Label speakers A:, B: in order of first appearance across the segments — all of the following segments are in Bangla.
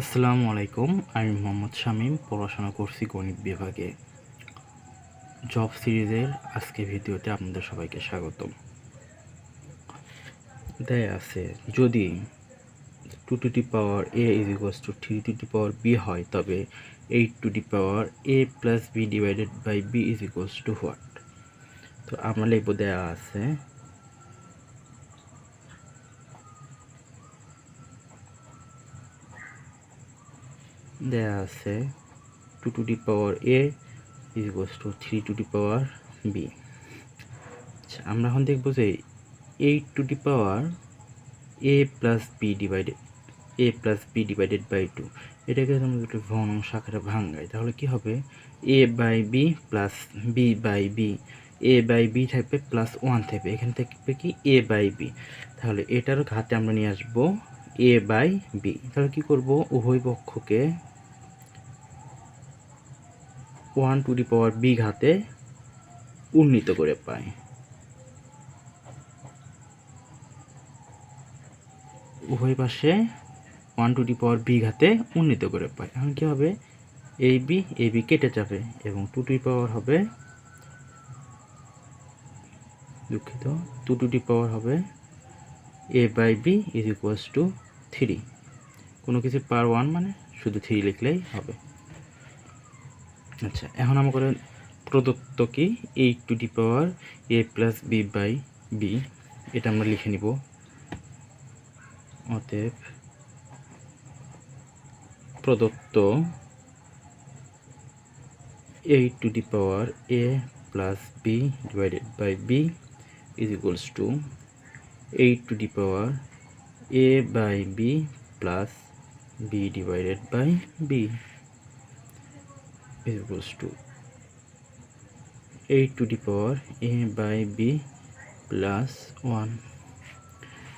A: আসসালামু আলাইকুম। আমি মোহাম্মদ শামীম, পড়াশোনা করছি গণিত বিভাগে। জব সিরিজের আজকে ভিডিওতে আপনাদের সবাইকে স্বাগতম। দেয়া আছে যদি 2 to the power a is equals to 3 to the power b হয়, তবে 8 to the power a plus b divided by b is equals to what? তো আমরা লিখব, দেয়া আছে দেয়া আছে 2 to the power a is equals to 3 to the power b। আচ্ছা, আমরা এখন দেখব যে 8 to the power a plus B divided by 2, এটাকে আমরা একটু ভগ্নাংশ আকারে ভাঙাই, তাহলে কি হবে? a by B plus B by B, a by B থাকবে প্লাস 1 থাকবে, এখান থেকে কি a বাই বি, তাহলে এটার ঘাতে আমরা নিয়ে আসবো a বাই বি। তাহলে কি করব? উভয় পক্ষকে 1 টু দি পাওয়ার বি ঘাতে উন্নীত করে পাই। উভয় পাশে 1 টু দি পাওয়ার বি ঘাতে উন্নীত করে পাই। এখন কি হবে? এই বি কেটে যাবে এবং 2 টু দি পাওয়ার হবে, দুঃখিত, 2 টু দি পাওয়ার হবে a by B is equals to 3। কোনো কিছু পাওয়ার 1 মানে শুধু 3 লিখলেই হবে। আচ্ছা, এখন আমাদের প্রদত্ত কি 8 to the power a plus B by B, এটা আমরা লিখে নিব। অতএব প্রদত্ত 8 to the power a plus B divided by B is equals to 8 to the power a by b plus b divided by b is equals to 8 to the power a by b plus 1।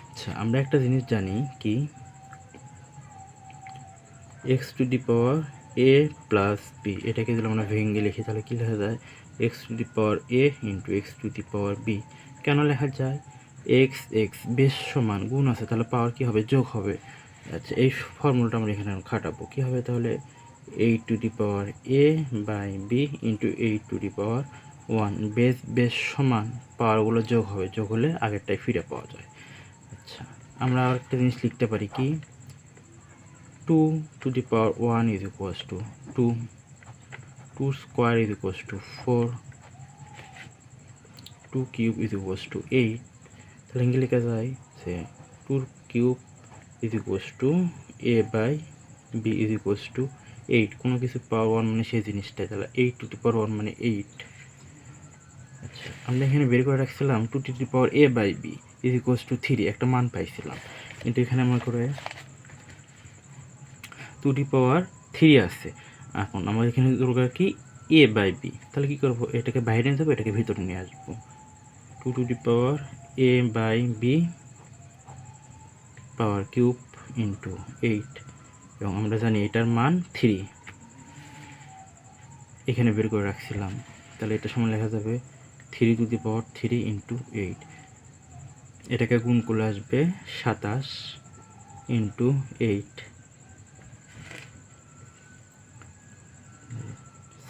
A: আচ্ছা, আমরা একটা জিনিস জানি কি, x to the power a plus b, এটাকে যদি আমরা ভেঙে লিখি তাহলে কি লেখা যায়? x to the power a into x to the power b। কেন লেখা যায়? এক্স বেশ সমান গুণ আছে, তাহলে পাওয়ার কি হবে? যোগ হবে। আচ্ছা, এই ফর্মুলাটা আমরা এখানে খাটাবো। কি হবে তাহলে? 8 to the power a by B into 8 to the power 1। বেশ সমান, পাওয়ারগুলো যোগ হবে, যোগ হলে আগেরটাই ফিরে পাওয়া যায়। আচ্ছা, আমরা আর একটা জিনিস লিখতে পারি কি, 2 to the power 1 is equals to 2 square is equals to 4, 2 cube is equals to 8। তাহলে ইংলিশে লেখা যায় যে 2 cube is equals to a by B is equals to 8। কোনো কিছু পাওয়ার 1 মানে সেই জিনিসটাই, তাহলে 8 টু দি পাওয়ার 1 মানে 8। আচ্ছা, আমরা এখানে বের করে রাখছিলাম 2 to the power a by B is equals to 3, একটা মান পাইছিলাম, কিন্তু এখানে আমরা করে 2 টু পাওয়ার 3 আছে। এখন আমরা এখানে দরকার কি a বাই বি, তাহলে কি করব? এটাকে বাইরে নিয়ে যাবো, এটাকে ভিতরে নিয়ে আসবো। 2 to the power a by B power cube into 8, এবং আমরা জানি এটার মান 3, এখানে বের করে রাখছিলাম। তাহলে এটা সময় লেখা যাবে 3 টু দি পাওয়ার 3 ইন্টু 8। এটাকে গুণ করলে আসবে 27 ইন্টু 8,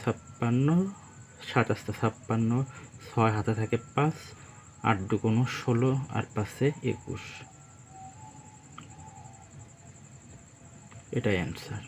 A: 56, 27 56, 6 হাতে থাকে 5, 8 দুগুণ 16 আর 5 21, এটাই অ্যান্সার।